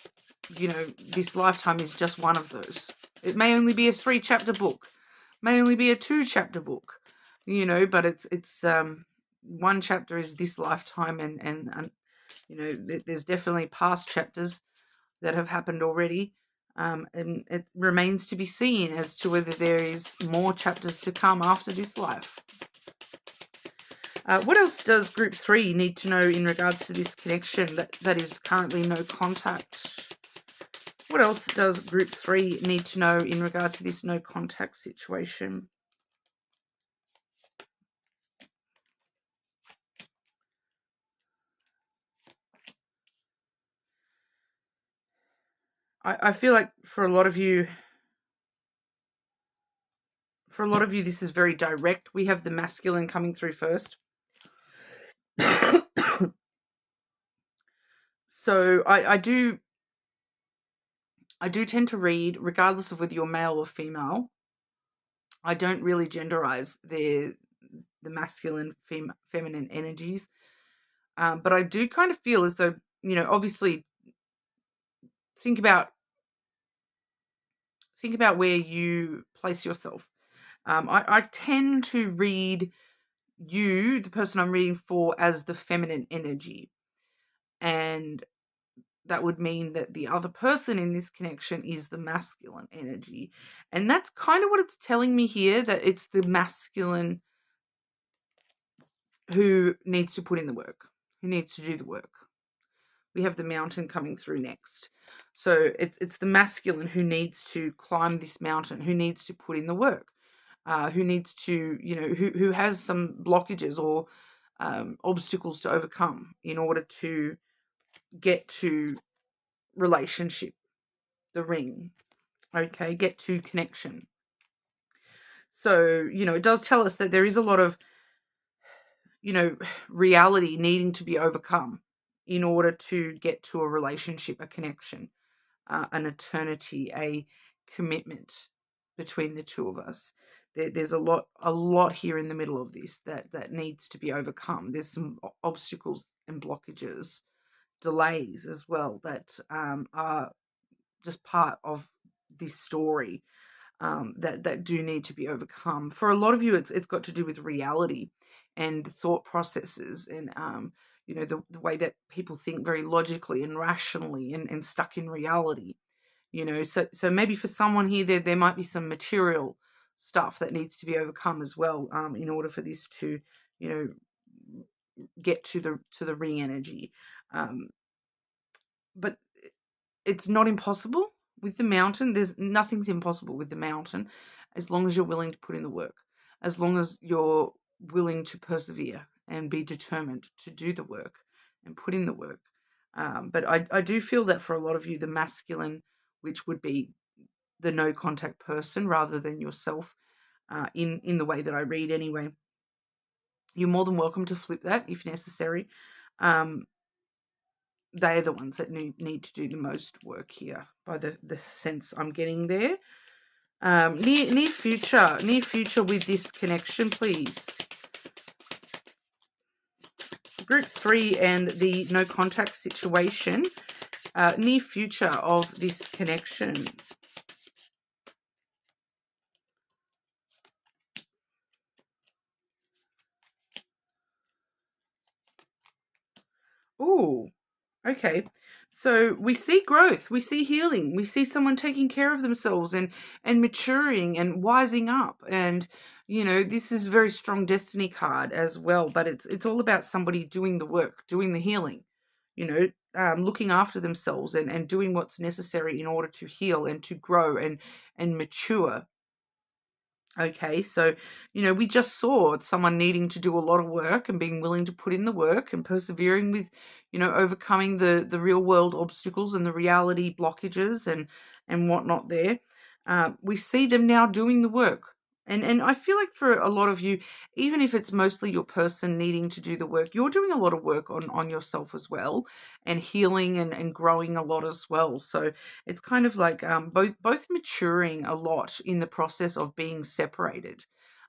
this lifetime is just one of those. It may only be a 3-chapter book, may only be a 2-chapter book, but it's one chapter is this lifetime, and there's definitely past chapters that have happened already, and it remains to be seen as to whether there is more chapters to come after this life. What else does Group 3 need to know in regards to this connection that is currently no contact? What else does Group 3 need to know in regard to this no contact situation? I feel like for a lot of you, this is very direct. We have the masculine coming through first. So I do tend to read, regardless of whether you're male or female. I don't really genderize the masculine, feminine energies, but I do kind of feel as though, obviously, think about where you place yourself. I tend to read you, the person I'm reading for, as the feminine energy, and that would mean that the other person in this connection is the masculine energy. And that's kind of what it's telling me here, that it's the masculine who needs to put in the work, who needs to do the work. We have the mountain coming through next. So it's the masculine who needs to climb this mountain, who needs to put in the work, who needs to, who has some blockages or obstacles to overcome in order to get to relationship, the ring, okay, get to connection. So, it does tell us that there is a lot of, reality needing to be overcome in order to get to a relationship, a connection, an eternity, a commitment between the two of us. There's a lot here in the middle of this that needs to be overcome. There's some obstacles and blockages, delays as well, that are just part of this story, that do need to be overcome. For a lot of you, it's got to do with reality and thought processes, and the way that people think very logically and rationally, and stuck in reality. So maybe for someone here, there might be some material stuff that needs to be overcome as well, in order for this to, get to the ring energy. But it's not impossible with the mountain. Nothing's impossible with the mountain, as long as you're willing to put in the work, as long as you're willing to persevere and be determined to do the work and put in the work. But I do feel that for a lot of you, the masculine, which would be the no contact person rather than yourself, in the way that I read anyway, you're more than welcome to flip that if necessary. They are the ones that need to do the most work here, by the sense I'm getting there. Near future with this connection, please. Group 3 and the no contact situation. Near future of this connection. Ooh, okay. So we see growth, we see healing, we see someone taking care of themselves and maturing and wising up. And this is a very strong destiny card as well, but it's all about somebody doing the work, doing the healing, looking after themselves and doing what's necessary in order to heal and to grow and mature. Okay, so, we just saw someone needing to do a lot of work and being willing to put in the work and persevering with, overcoming the real world obstacles and the reality blockages and whatnot there. We see them now doing the work. And I feel like for a lot of you, even if it's mostly your person needing to do the work, you're doing a lot of work on yourself as well, and healing and growing a lot as well. So it's kind of like both maturing a lot in the process of being separated,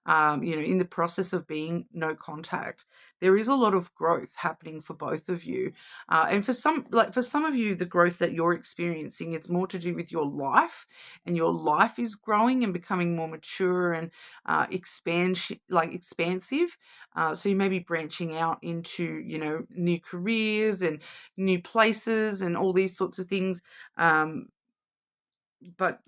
in the process of being no contact. There is a lot of growth happening for both of you, and for some of you, the growth that you're experiencing is more to do with your life, and your life is growing and becoming more mature and expansive. So you may be branching out into new careers and new places and all these sorts of things. But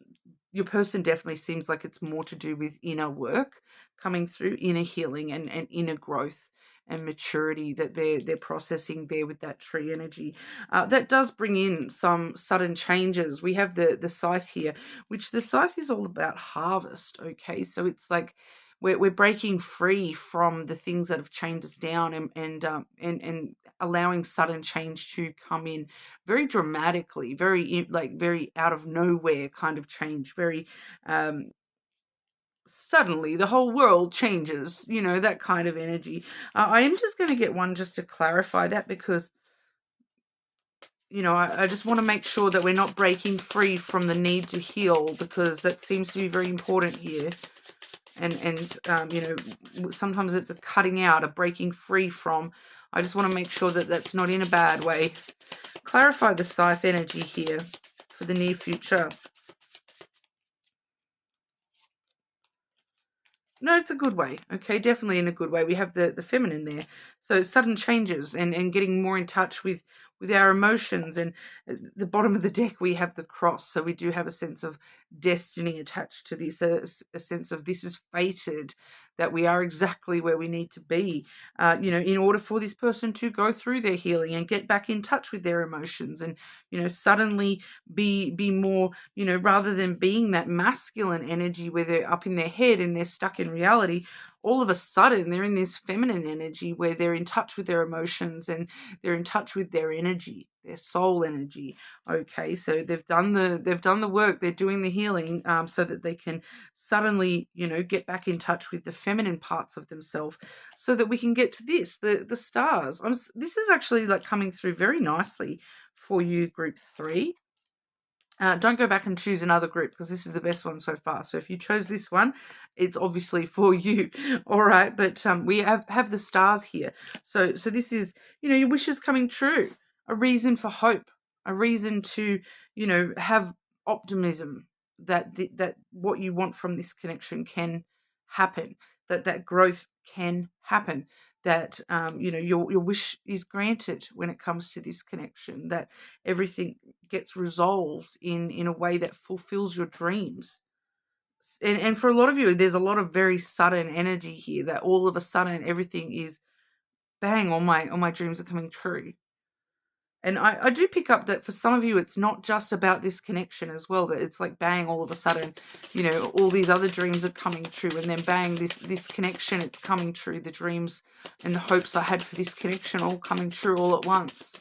your person definitely seems like it's more to do with inner work coming through, inner healing and inner growth and maturity that they're processing there with that tree energy. That does bring in some sudden changes. We have the scythe here, which the scythe is all about harvest. Okay, so it's like we're breaking free from the things that have chained us down and allowing sudden change to come in very dramatically, very out of nowhere kind of change, very suddenly the whole world changes, that kind of energy. I am just going to get one just to clarify that, because you know, I just want to make sure that we're not breaking free from the need to heal, because that seems to be very important here. And you know, sometimes it's a cutting out, a breaking free from. I just want to make sure that that's not in a bad way. Clarify the scythe energy here for the near future. No, it's a good way. Okay, definitely in a good way. We have the feminine there. So sudden changes and getting more in touch with our emotions. And at the bottom of the deck, we have the cross. So we do have a sense of destiny attached to this, a sense of this is fated, that we are exactly where we need to be, you know, in order for this person to go through their healing and get back in touch with their emotions and, you know, suddenly be more, you know, rather than being that masculine energy where they're up in their head and they're stuck in reality, all of a sudden they're in this feminine energy where they're in touch with their emotions and they're in touch with their energy, their soul energy. Okay, so they've done the work, they're doing the healing, so that they can suddenly, you know, get back in touch with the feminine parts of themselves, so that we can get to this, the stars. This is actually like coming through very nicely for you, group 3. Don't go back and choose another group, because this is the best one so far. So if you chose this one, it's obviously for you. All right, but we have the stars here. So this is, you know, your wishes coming true, a reason for hope, a reason to, you know, have optimism that that what you want from this connection can happen, that growth can happen, that you know, your wish is granted when it comes to this connection, that everything gets resolved in a way that fulfills your dreams. And for a lot of you, there's a lot of very sudden energy here, that all of a sudden everything is bang, all my dreams are coming true. And I do pick up that for some of you, it's not just about this connection as well, that it's like bang, all of a sudden, you know, all these other dreams are coming true, and then bang, this connection, it's coming true. The dreams and the hopes I had for this connection all coming true all at once.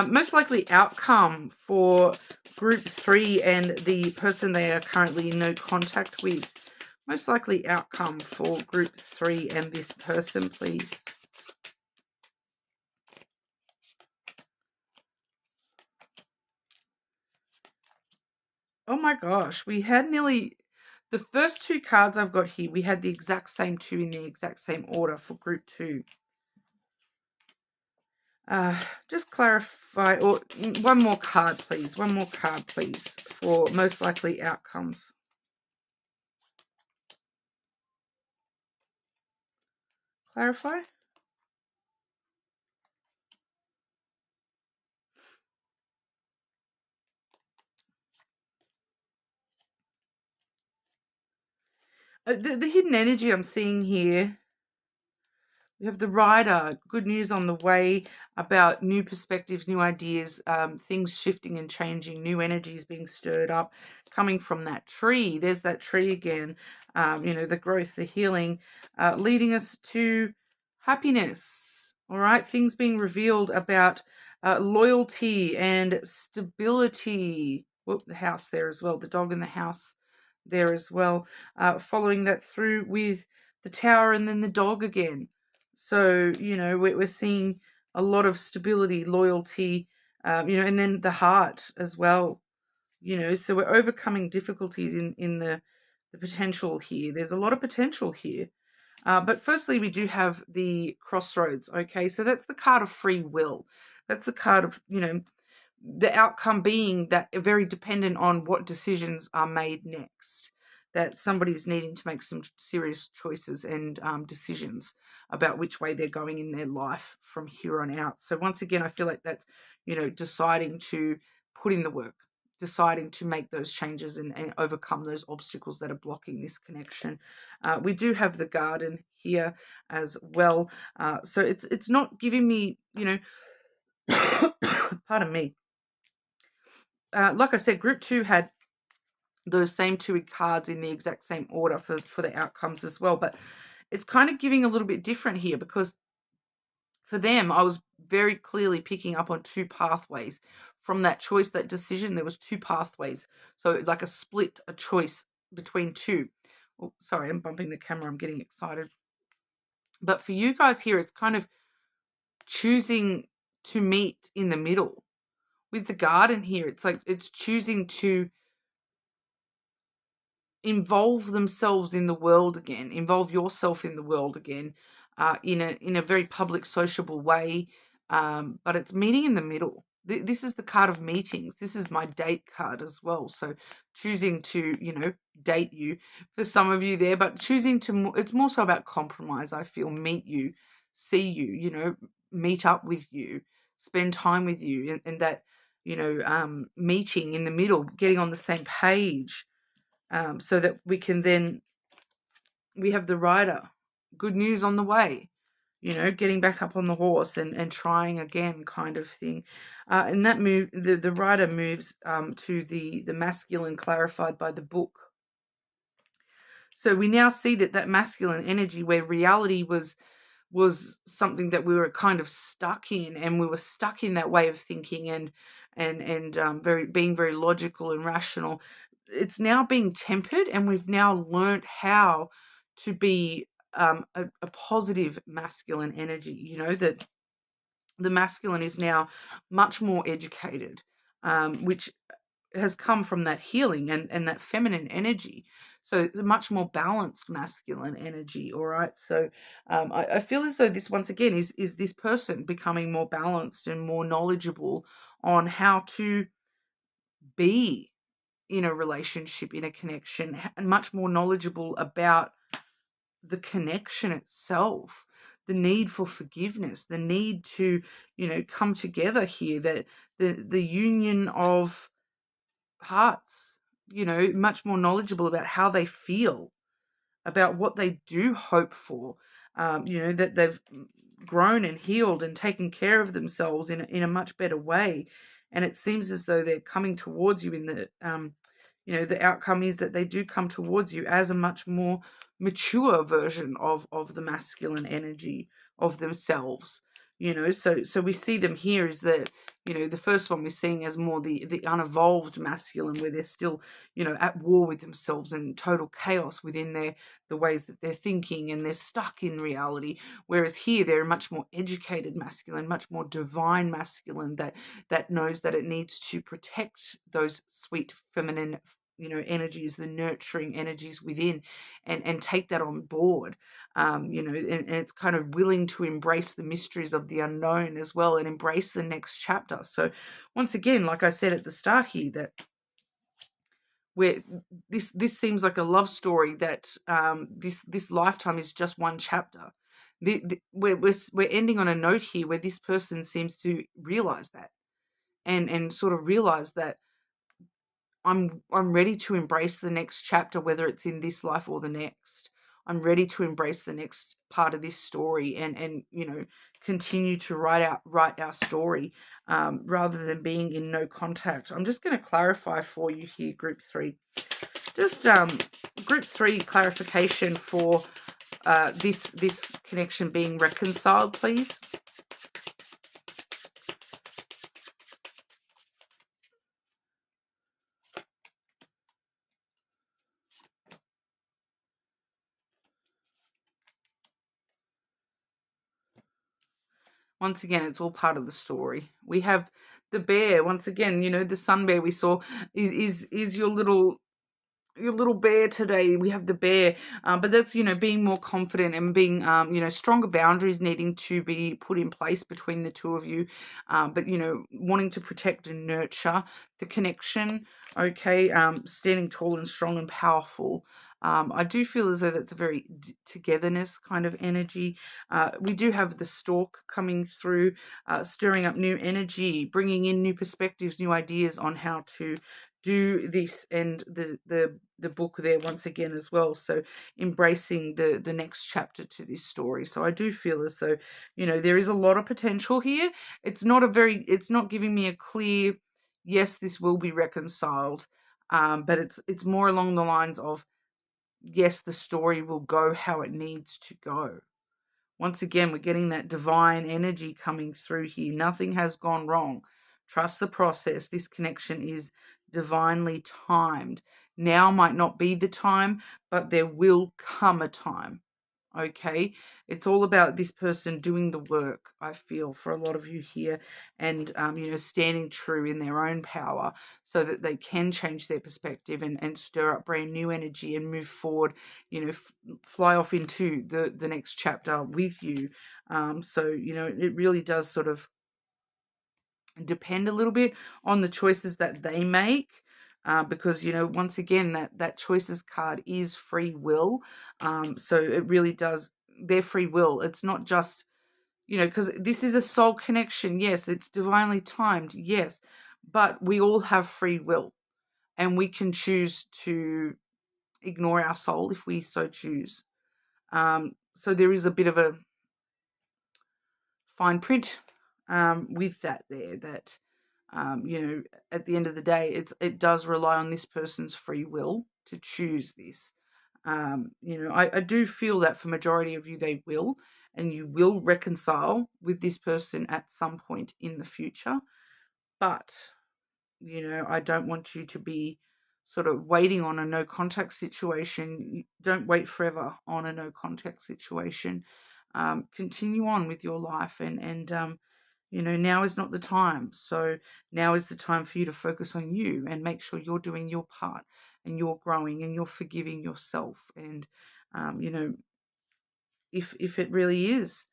Most likely outcome for group 3 and the person they are currently in no contact with. Most likely outcome for group 3 and this person, please. Oh my gosh, we had nearly the first 2 cards I've got here. We had the exact same 2 in the exact same order for group 2. Just clarify, or one more card, please. One more card, please, for most likely outcomes. Clarify. The hidden energy I'm seeing here. We have the rider, good news on the way about new perspectives, new ideas, things shifting and changing, new energies being stirred up, coming from that tree. There's that tree again, you know, the growth, the healing, leading us to happiness. All right, things being revealed about loyalty and stability. Whoop, the house there as well, the dog in the house there as well. Following that through with the tower and then the dog again. So, you know, we're seeing a lot of stability, loyalty, you know, and then the heart as well, you know. So we're overcoming difficulties in the potential here. There's a lot of potential here. But firstly, we do have the crossroads, okay? So that's the card of free will. That's the card of, you know, the outcome being that very dependent on what decisions are made next, that somebody's needing to make some serious choices and decisions about which way they're going in their life from here on out. So once again, I feel like that's, you know, deciding to put in the work, deciding to make those changes and overcome those obstacles that are blocking this connection. We do have the garden here as well. So it's not giving me, you know, pardon me. Like I said, group 2 had those same 2 cards in the exact same order for the outcomes as well. But it's kind of giving a little bit different here, because for them, I was very clearly picking up on 2 pathways. From that choice, that decision, there was 2 pathways. So like a split, a choice between 2. Oh, sorry, I'm bumping the camera. I'm getting excited. But for you guys here, it's kind of choosing to meet in the middle. With the garden here, it's like it's choosing to involve themselves in the world again, involve yourself in the world again, in a very public, sociable way. But it's meeting in the middle. This is the card of meetings. This is my date card as well. So choosing to, date you for some of you there, but choosing to, it's more so about compromise. I feel meet you, see you, meet up with you, spend time with you, and that, meeting in the middle, getting on the same page, so that we can then, we have the rider, good news on the way, getting back up on the horse and trying again, kind of thing. And that move, the rider moves to the masculine clarified by the book. So we now see that masculine energy, where reality was something that we were kind of stuck in, and we were stuck in that way of thinking and being very logical and rational. It's now being tempered, and we've now learnt how to be a positive masculine energy. That the masculine is now much more educated, which has come from that healing and that feminine energy. So it's a much more balanced masculine energy. All right. So I feel as though this, once again, is this person becoming more balanced and more knowledgeable on how to be in a relationship, in a connection, and much more knowledgeable about the connection itself, the need for forgiveness, the need to, come together here, that the union of hearts, much more knowledgeable about how they feel, about what they do hope for, that they've grown and healed and taken care of themselves in a much better way. And it seems as though they're coming towards you in the, the outcome is that they do come towards you as a much more mature version of the masculine energy of themselves. So we see them here is that, the first one we're seeing as more the unevolved masculine, where they're still, at war with themselves and total chaos within the ways that they're thinking, and they're stuck in reality. Whereas here they're a much more educated masculine, much more divine masculine, that knows that it needs to protect those sweet feminine, energies, the nurturing energies within, and take that on board. And it's kind of willing to embrace the mysteries of the unknown as well, and embrace the next chapter. So once again, like I said at the start here, that where this seems like a love story, that this lifetime is just one chapter. We're ending on a note here where this person seems to realize that, and sort of realize that I'm ready to embrace the next chapter, whether it's in this life or the next. I'm ready to embrace the next part of this story, and continue to write our story, rather than being in no contact. I'm just going to clarify for you here, group 3. Just group 3 clarification for this connection being reconciled, please. Once again, it's all part of the story. We have the bear. Once again, the sun bear we saw is your little bear today. We have the bear, but that's, being more confident and being, stronger boundaries needing to be put in place between the two of you, but wanting to protect and nurture the connection. Okay, standing tall and strong and powerful. I do feel as though that's a very togetherness kind of energy. We do have the stork coming through, stirring up new energy, bringing in new perspectives, new ideas on how to do this, and the book there once again as well. So embracing the next chapter to this story. So I do feel as though, there is a lot of potential here. It's not giving me a clear, yes, this will be reconciled. But it's more along the lines of, yes, the story will go how it needs to go. Once again, we're getting that divine energy coming through here. Nothing has gone wrong. Trust the process. This connection is divinely timed. Now might not be the time, but there will come a time. Okay, it's all about this person doing the work, I feel, for a lot of you here, and standing true in their own power so that they can change their perspective and stir up brand new energy and move forward, fly off into the next chapter with you. So it really does sort of depend a little bit on the choices that they make, because once again, that choices card is free will. So it really does, their free will. It's not just, because this is a soul connection. Yes, it's divinely timed. Yes, but we all have free will, and we can choose to ignore our soul if we so choose. So there is a bit of a fine print with that there, that at the end of the day, it does rely on this person's free will to choose this. I do feel that for majority of you, they will, and you will reconcile with this person at some point in the future. But I don't want you to be sort of waiting on a no contact situation. Don't wait forever on a no contact situation. Continue on with your life, and now is not the time. So now is the time for you to focus on you and make sure you're doing your part, and you're growing and you're forgiving yourself. And if it really is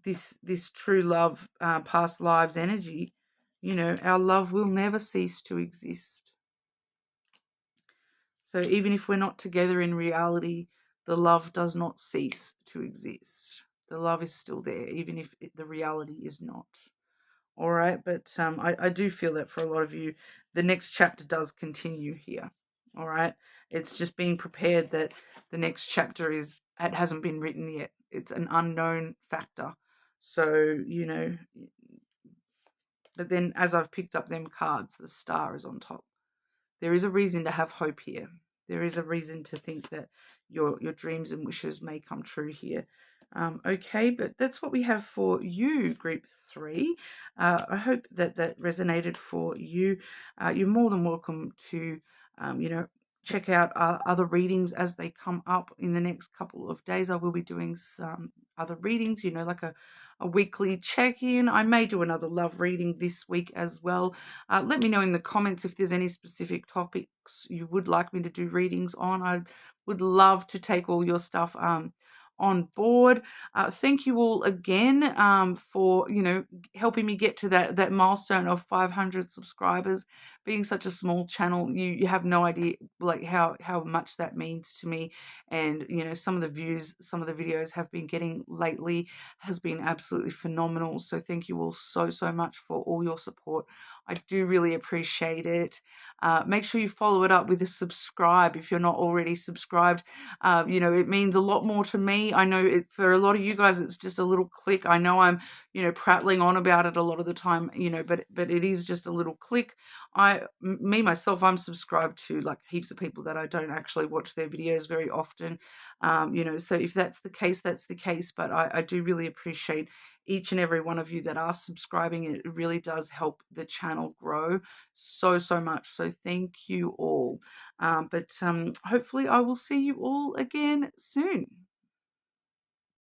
this true love, past lives energy, our love will never cease to exist. So even if we're not together in reality, the love does not cease to exist. The love is still there, even if the reality is not. All right, but I do feel that for a lot of you, the next chapter does continue here. All right, it's just being prepared that the next chapter it hasn't been written yet. It's an unknown factor. So but then as I've picked up them cards, the star is on top. There is a reason to have hope here. There is a reason to think that your dreams and wishes may come true here. Okay, but that's what we have for you, Group 3. I hope that resonated for you. You're more than welcome to, check out other readings as they come up in the next couple of days. I will be doing some other readings, like a weekly check-in. I may do another love reading this week as well. Let me know in the comments if there's any specific topics you would like me to do readings on. I would love to take all your stuff on board. Thank you all again for helping me get to that milestone of 500 subscribers. Being such a small channel, you have no idea like how much that means to me. And some of the views some of the videos have been getting lately has been absolutely phenomenal. So thank you all so much for all your support. I do really appreciate it. Make sure you follow it up with a subscribe if you're not already subscribed. It means a lot more to me. I know for a lot of you guys, it's just a little click. I know I'm, prattling on about it a lot of the time, but it is just a little click. Myself, I'm subscribed to like heaps of people that I don't actually watch their videos very often. So if that's the case, that's the case. But I do really appreciate each and every one of you that are subscribing. It really does help the channel grow so much. So thank you all. But hopefully I will see you all again soon.